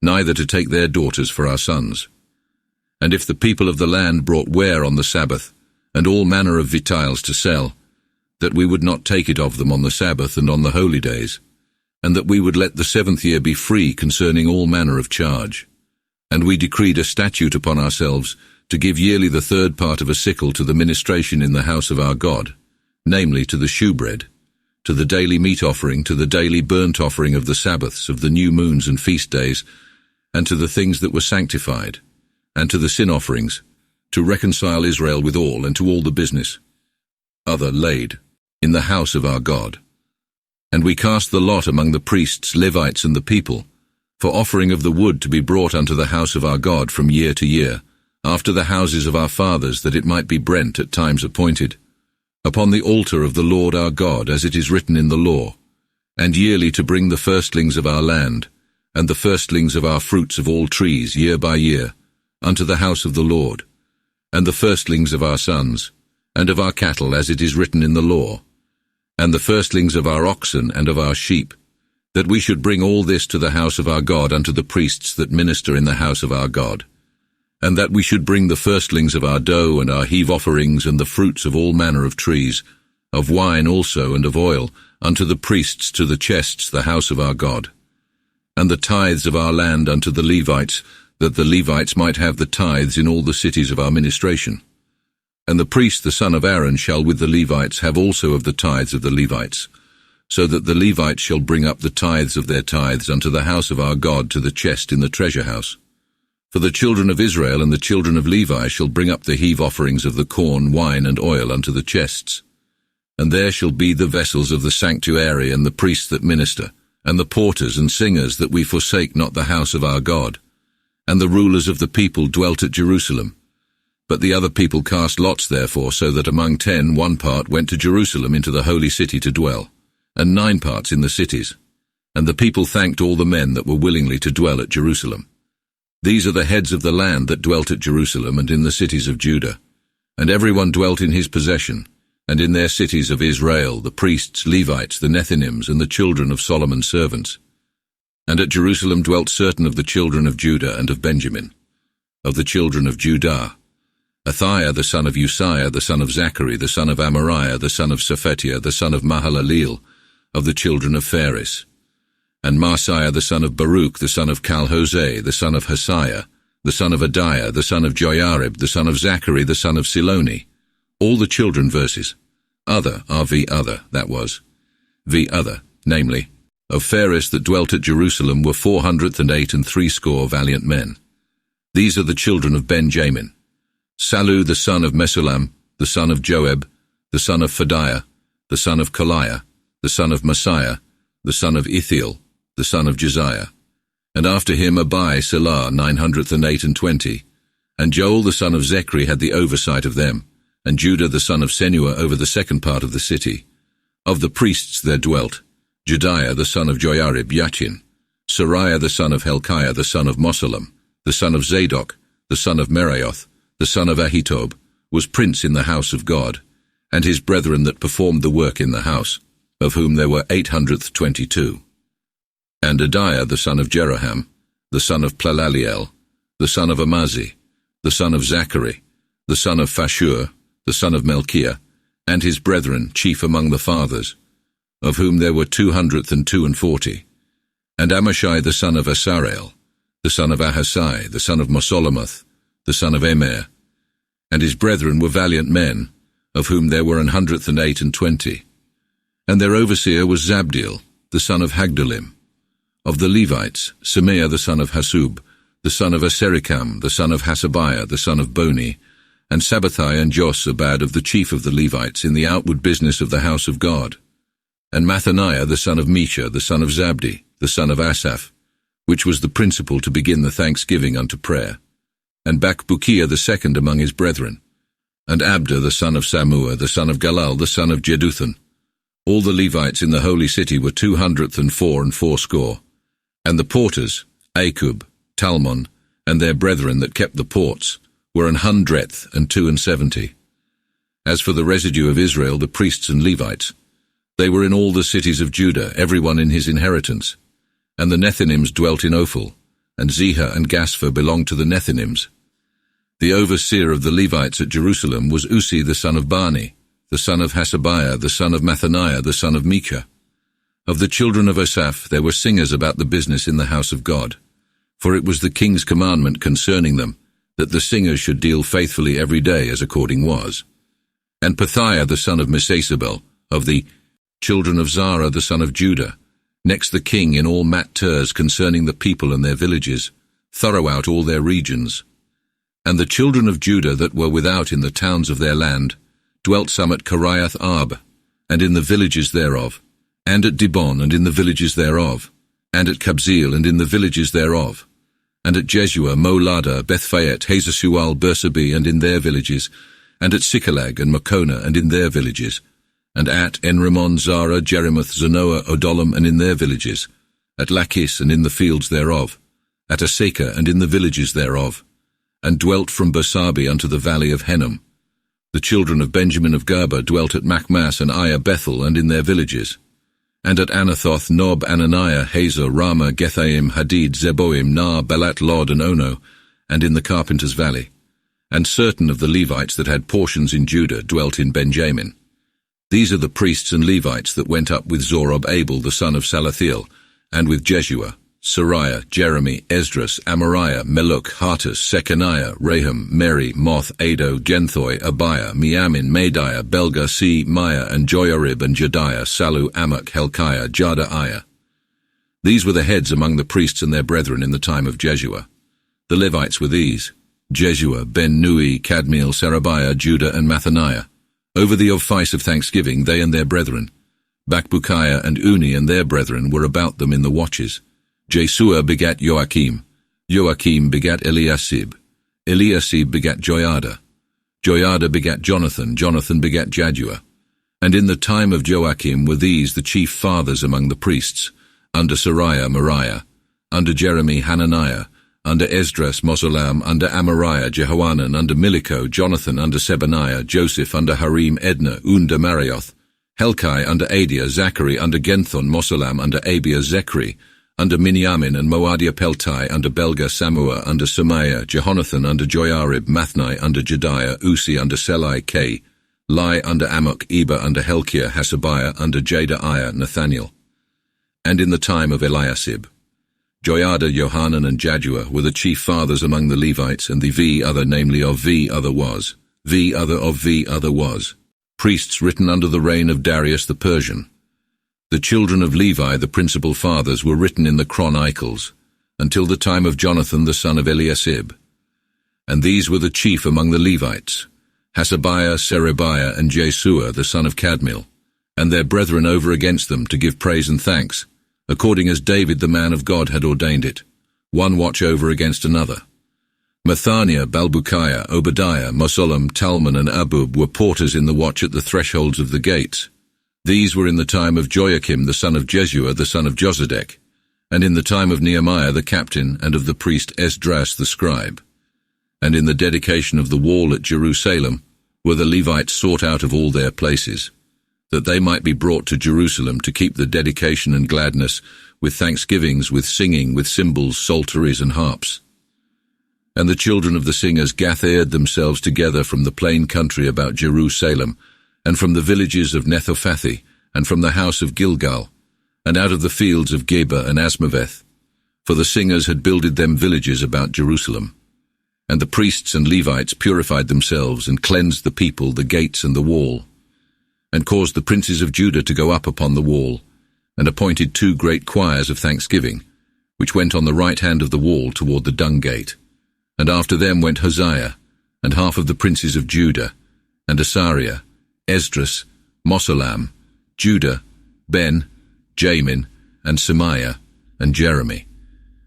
neither to take their daughters for our sons. And if the people of the land brought ware on the Sabbath, and all manner of vitiles to sell, that we would not take it of them on the Sabbath and on the holy days, and that we would let the 7th year be free concerning all manner of charge. And we decreed a statute upon ourselves, to give yearly the 3rd part of a sickle to the ministration in the house of our God, namely to the shewbread, to the daily meat offering, to the daily burnt offering of the Sabbaths, of the new moons and feast days, and to the things that were sanctified, and to the sin offerings, to reconcile Israel withal, and to all the business other laid in the house of our God. And we cast the lot among the priests, Levites, and the people, for offering of the wood to be brought unto the house of our God from year to year, after the houses of our fathers, that it might be brent at times appointed, upon the altar of the Lord our God, as it is written in the law, and yearly to bring the firstlings of our land, and the firstlings of our fruits of all trees, year by year, unto the house of the Lord, and the firstlings of our sons, and of our cattle, as it is written in the law, and the firstlings of our oxen and of our sheep, that we should bring all this to the house of our God unto the priests that minister in the house of our God, and that we should bring the firstlings of our dough and our heave offerings and the fruits of all manner of trees, of wine also and of oil, unto the priests to the chests, the house of our God, and the tithes of our land unto the Levites, that the Levites might have the tithes in all the cities of our ministration. And the priest the son of Aaron shall with the Levites have also of the tithes of the Levites, so that the Levites shall bring up the tithes of their tithes unto the house of our God to the chest in the treasure house. For the children of Israel and the children of Levi shall bring up the heave offerings of the corn, wine, and oil unto the chests. And there shall be the vessels of the sanctuary, and the priests that minister, and the porters and singers, that we forsake not the house of our God. And the rulers of the people dwelt at Jerusalem. But the other people cast lots therefore, so that among 10 one part went to Jerusalem into the holy city to dwell, and 9 parts in the cities. And the people thanked all the men that were willingly to dwell at Jerusalem. These are the heads of the land that dwelt at Jerusalem and in the cities of Judah. And everyone dwelt in his possession, and in their cities of Israel, the priests, Levites, the Nethinims, and the children of Solomon's servants. And at Jerusalem dwelt certain of the children of Judah and of Benjamin. Of the children of Judah, Athaiah the son of Uzziah, the son of Zachary, the son of Amariah, the son of Shephatiah, the son of Mahalaleel, of the children of Phares. And Maaseiah the son of Baruch, the son of Calhoseh, the son of Hasiah, the son of Adiah, the son of Joiarib, the son of Zachary, the son of Siloni. All the children verses. Other, RV other, that was. V other, namely, of Phares that dwelt at Jerusalem were 408 and 60 valiant men. These are the children of Benjamin. Sallu the son of Mesullam, the son of Joab, the son of Phadiah, the son of Koliah, the son of Messiah, the son of Ithiel, the son of Josiah. And after him Abai Selah 908 and 20. And Joel the son of Zechri had the oversight of them, and Judah the son of Senua over the second part of the city. Of the priests there dwelt Jediah the son of Joiarib Yachin, Sariah the son of Helkiah the son of Mosallam, the son of Zadok, the son of Meraioth, the son of Ahitob, was prince in the house of God, and his brethren that performed the work in the house, of whom there were 822. And Adiah the son of Jeroham, the son of Plalaliel, the son of Amazi, the son of Zachary, the son of Phashur, the son of Melchiah, and his brethren, chief among the fathers, of whom there were 242. And Amashai the son of Asarel, the son of Ahasai, the son of Mosolomoth, the son of Emer, and his brethren were valiant men, of whom there were 128. And their overseer was Zabdiel, the son of Hagdalim. Of the Levites, Shemaiah the son of Hasub, the son of Aserikam, the son of Hasabiah, the son of Boni, and Sabbathai and Josabad of the chief of the Levites in the outward business of the house of God. And Mathaniah the son of Mesha, the son of Zabdi, the son of Asaph, which was the principal to begin the thanksgiving unto prayer. And Bakbukiah the second among his brethren. And Abda the son of Sammua, the son of Galal, the son of Jeduthun. All the Levites in the holy city were 204 and 80. And the porters, Akub, Talmon, and their brethren that kept the ports, were 172. As for the residue of Israel, the priests and Levites, they were in all the cities of Judah, every one in his inheritance. And the Nethinims dwelt in Ophel, and Zehah and Gaspha belonged to the Nethinims. The overseer of the Levites at Jerusalem was Usi the son of Bani, the son of Hasabiah, the son of Mathaniah, the son of Micah. Of the children of Asaph there were singers about the business in the house of God, for it was the king's commandment concerning them, that the singers should deal faithfully every day as according was. And Pethiah the son of Mesesabel, of the children of Zara the son of Judah, next the king in all matters concerning the people and their villages, thoroughout all their regions. And the children of Judah that were without in the towns of their land, dwelt some at Kiriath Arba, and in the villages thereof, and at Dibon and in the villages thereof, and at Kabzeel and in the villages thereof, and at Jeshua, Molada, Bethphaet, Hazasual, Bersabe and in their villages, and at Siklag and Makona and in their villages, and at Enrimmon, Zara, Jerimoth, Zanoah, Odolam and in their villages, at Lachish and in the fields thereof, at Aseka and in the villages thereof, and dwelt from Bersabe unto the valley of Hennom. The children of Benjamin of Gerber dwelt at Machmas and Aya Bethel and in their villages, and at Anathoth, Nob, Ananiah, Hazor, Ramah, Gethaim, Hadid, Zeboim, Nar, Balat, Lod, and Ono, and in the Carpenter's Valley. And certain of the Levites that had portions in Judah dwelt in Benjamin. These are the priests and Levites that went up with Zorobabel the son of Salathiel, and with Jeshua, Sariah, Jeremy, Esdras, Amariah, Meluk, Hartus, Shechaniah, Rahum, Meri, Moth, Ado, Genthoi, Abiah, Miamin, Madiah, Belga, Si, Maya, and Joiarib, and Jediah, Salu, Amok, Helkiah, Jadaiah. These were the heads among the priests and their brethren in the time of Jeshua. The Levites were these: Jeshua, Ben-Nui, Kadmiel, Serabiah, Judah, and Mathaniah. Over the office of thanksgiving they and their brethren. Bakbukiah and Uni and their brethren were about them in the watches. Jesua begat Joachim. Joachim begat Eliasib. Eliasib begat Joiada. Joiada begat Jonathan, Jonathan begat Jaddua. And in the time of Joachim were these the chief fathers among the priests, under Sariah Moriah, under Jeremy Hananiah, under Esdras Mosallam, under Amariah Jehohanan, under Milico Jonathan, under Sebaniah Joseph, under Harim Edna, under Marioth, Helkai, under Adia Zachary, under Genthon Mosallam, under Abia Zechri, under Miniamin and Moadiah Peltai, under Belga Samua, under Semiah Jehonathan, under Joiarib Mathnai, under Jediah Usi, under Selai K, Lai, under Amok Eba, under Helkiah Hasabiah, under Jedaiah Nathaniel. And in the time of Eliasib, Joiada, Johanan, and Jaddua were the chief fathers among the Levites, and the V other, namely of V other was, V other of V other was, priests written under the reign of Darius the Persian. The children of Levi, the principal fathers, were written in the chronicles, until the time of Jonathan the son of Eliasib. And these were the chief among the Levites, Hasabiah, Serebiah, and Jesua the son of Kadmiel, and their brethren over against them to give praise and thanks, according as David the man of God had ordained it, one watch over against another. Mathaniah, Balbukiah, Obadiah, Mosallam, Talmon, and Abub were porters in the watch at the thresholds of the gates. These were in the time of Joachim the son of Jeshua the son of Josedek, and in the time of Nehemiah the captain, and of the priest Esdras the scribe. And in the dedication of the wall at Jerusalem were the Levites sought out of all their places, that they might be brought to Jerusalem to keep the dedication and gladness, with thanksgivings, with singing, with cymbals, psalteries, and harps. And the children of the singers gathered themselves together from the plain country about Jerusalem, and from the villages of Netophathi, and from the house of Gilgal, and out of the fields of Geba and Asmaveth, for the singers had builded them villages about Jerusalem. And the priests and Levites purified themselves, and cleansed the people, the gates, and the wall, and caused the princes of Judah to go up upon the wall, and appointed 2 great choirs of thanksgiving, which went on the right hand of the wall toward the dung gate. And after them went Hosea, and half of the princes of Judah, and Asariah, Esdras, Mosallam, Judah, Ben, Jamin, and Semiah, and Jeremy,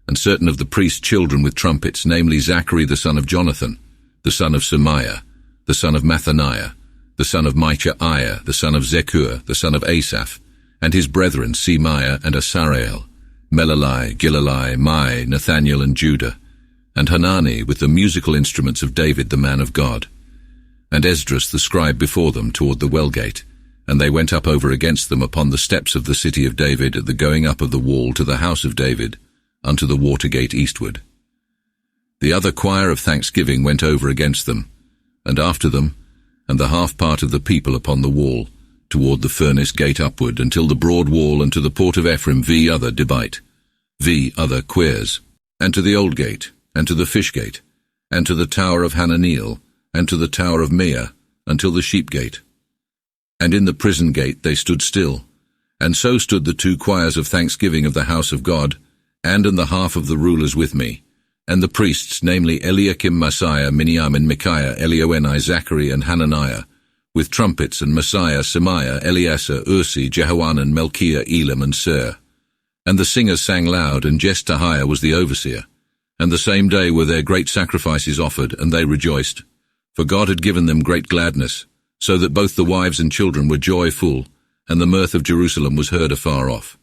and certain of the priests' children with trumpets, namely Zachary the son of Jonathan, the son of Semiah, the son of Mathaniah, the son of Michaiah, the son of Zechur, the son of Asaph, and his brethren Semiah and Asarael, Melalai, Gilalai, Mai, Nathaniel, and Judah, and Hanani with the musical instruments of David the man of God, and Esdras the scribe before them toward the well gate, and they went up over against them upon the steps of the city of David at the going up of the wall to the house of David, unto the water gate eastward. The other choir of thanksgiving went over against them, and after them, and the half part of the people upon the wall, toward the furnace gate upward, until the broad wall, and to the port of Ephraim v other Debite, v other Queers, and to the old gate, and to the fish gate, and to the tower of Hananiel, and to the tower of Meah, until the sheep gate. And in the prison gate they stood still, and so stood the 2 choirs of thanksgiving of the house of God, and the half of the rulers with me, and the priests, namely Eliakim, Messiah, Miniamin, Micaiah, Elioenai, Zachary, and Hananiah, with trumpets, and Messiah, Semiah, Eleazar, Ursi, Jehohanan, Melchiah, Elam, and Ser. And the singers sang loud, and Jestahiah was the overseer. And the same day were there great sacrifices offered, and they rejoiced, for God had given them great gladness, so that both the wives and children were joyful, and the mirth of Jerusalem was heard afar off.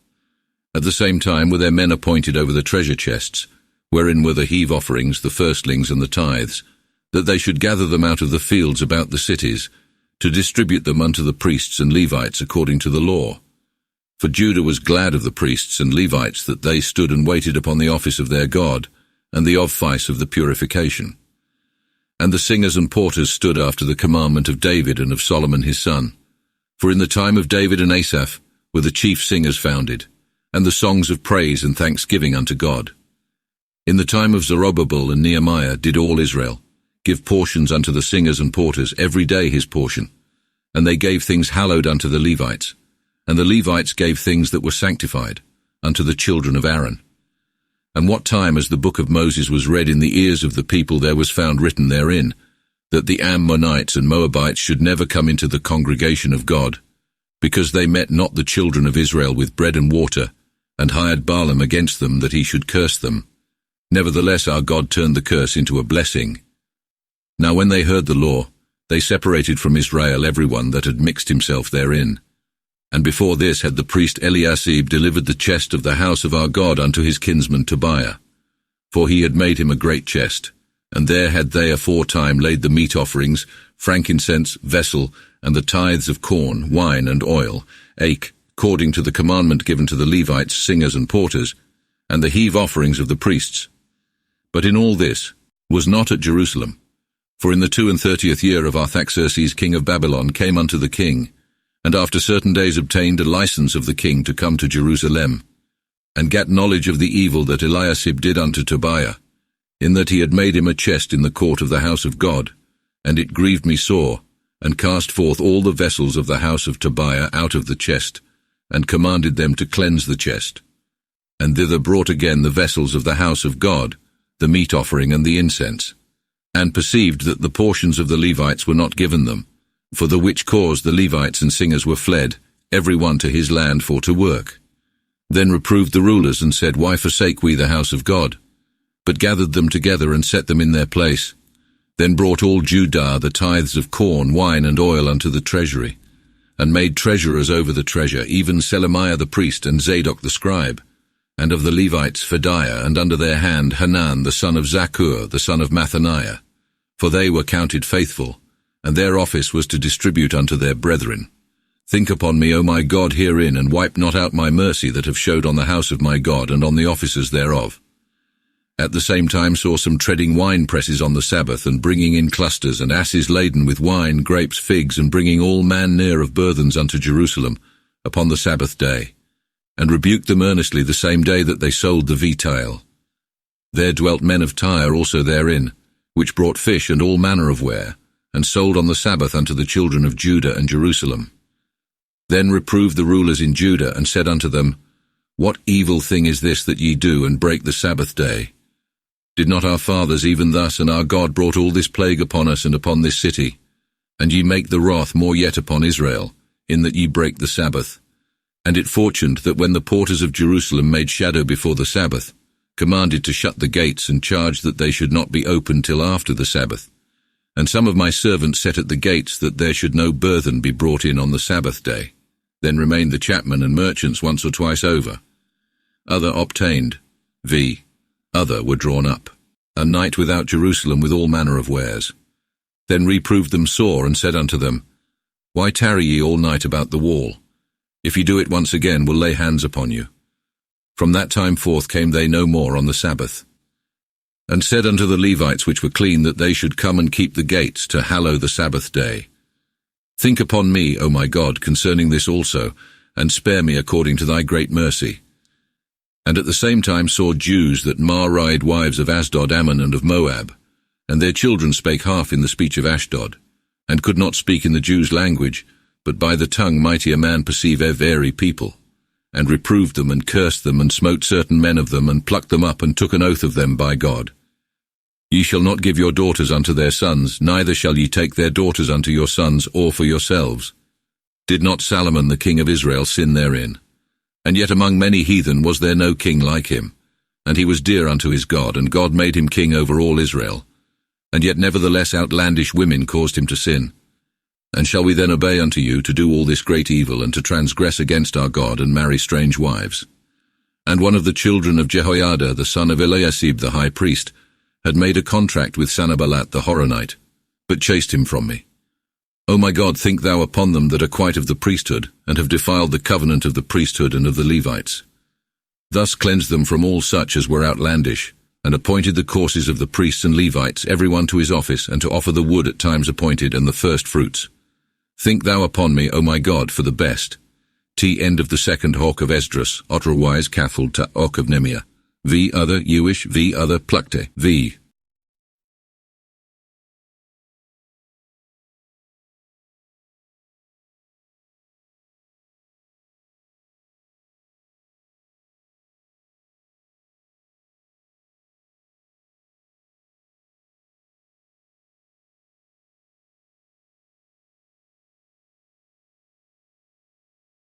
At the same time were there men appointed over the treasure chests, wherein were the heave offerings, the firstlings, and the tithes, that they should gather them out of the fields about the cities, to distribute them unto the priests and Levites according to the law. For Judah was glad of the priests and Levites that they stood and waited upon the office of their God, and the office of the purification. And the singers and porters stood after the commandment of David and of Solomon his son. For in the time of David and Asaph were the chief singers founded, and the songs of praise and thanksgiving unto God. In the time of Zerubbabel and Nehemiah did all Israel give portions unto the singers and porters, every day his portion, and they gave things hallowed unto the Levites, and the Levites gave things that were sanctified unto the children of Aaron. And what time as the book of Moses was read in the ears of the people, there was found written therein, that the Ammonites and Moabites should never come into the congregation of God, because they met not the children of Israel with bread and water, and hired Balaam against them that he should curse them. Nevertheless our God turned the curse into a blessing. Now when they heard the law, They separated from Israel everyone that had mixed himself therein. And before this had the priest Eliasib delivered the chest of the house of our God unto his kinsman Tobiah. For he had made him a great chest, and there had they aforetime laid the meat offerings, frankincense, vessel, and the tithes of corn, wine, and oil, according to the commandment given to the Levites, singers, and porters, and the heave offerings of the priests. But in all this was not at Jerusalem. For in the 32nd year of Artaxerxes king of Babylon came unto the king, and after certain days obtained a license of the king to come to Jerusalem, and gat knowledge of the evil that Eliasib did unto Tobiah, in that he had made him a chest in the court of the house of God, and it grieved me sore, and cast forth all the vessels of the house of Tobiah out of the chest, and commanded them to cleanse the chest, and thither brought again the vessels of the house of God, the meat offering and the incense, and perceived that the portions of the Levites were not given them, for the which cause the Levites and singers were fled, every one to his land for to work. Then reproved the rulers, and said, Why forsake we the house of God? But gathered them together, and set them in their place. Then brought all Judah the tithes of corn, wine, and oil unto the treasury, and made treasurers over the treasure, even Selemiah the priest, and Zadok the scribe, and of the Levites Phadiah, and under their hand Hanan the son of Zakkur, the son of Mathaniah. For they were counted faithful, and their office was to distribute unto their brethren. Think upon me, O my God, herein, and wipe not out my mercy that have showed on the house of my God, and on the officers thereof. At the same time saw some treading wine presses on the Sabbath, and bringing in clusters, and asses laden with wine, grapes, figs, and bringing all manner of burthens unto Jerusalem upon the Sabbath day, and rebuked them earnestly the same day that they sold the vitail. There dwelt men of Tyre also therein, which brought fish and all manner of ware, and sold on the Sabbath unto the children of Judah and Jerusalem. Then reproved the rulers in Judah, and said unto them, What evil thing is this that ye do, and break the Sabbath day? Did not our fathers even thus, and our God brought all this plague upon us and upon this city? And ye make the wrath more yet upon Israel, in that ye break the Sabbath. And it fortuned that when the porters of Jerusalem made shadow before the Sabbath, commanded to shut the gates, and charged that they should not be opened till after the Sabbath, and some of my servants set at the gates that there should no burthen be brought in on the Sabbath day, then remained the chapmen and merchants once or twice over. Other obtained, other were drawn up, a night without Jerusalem with all manner of wares. Then reproved them sore, and said unto them, Why tarry ye all night about the wall? If ye do it once again, we'll lay hands upon you. From that time forth came they no more on the Sabbath. And said unto the Levites which were clean that they should come and keep the gates to hallow the Sabbath day. Think upon me, O my God, concerning this also, and spare me according to thy great mercy. And at the same time saw Jews that married wives of Asdod, Ammon, and of Moab, and their children spake half in the speech of Ashdod, and could not speak in the Jews' language, but by the tongue mighty a man perceive every people, and reproved them, and cursed them, and smote certain men of them, and plucked them up, and took an oath of them by God. Ye shall not give your daughters unto their sons, neither shall ye take their daughters unto your sons, or for yourselves. Did not Solomon the king of Israel sin therein? And yet among many heathen was there no king like him, and he was dear unto his God, and God made him king over all Israel. And yet nevertheless outlandish women caused him to sin. And shall we then obey unto you to do all this great evil, and to transgress against our God, and marry strange wives? And one of the children of Jehoiada, the son of Eliasib the high priest, had made a contract with Sanballat the Horonite, but chased him from me. O my God, think thou upon them that are quite of the priesthood, and have defiled the covenant of the priesthood and of the Levites. Thus cleansed them from all such as were outlandish, and appointed the courses of the priests and Levites, every one to his office, and to offer the wood at times appointed, and the first fruits. Think thou upon me, O my God, for the best. End of the second hawk of Esdras, otherwise Kaphel ta ok of Nehemiah. Other Jewish, other Plukte,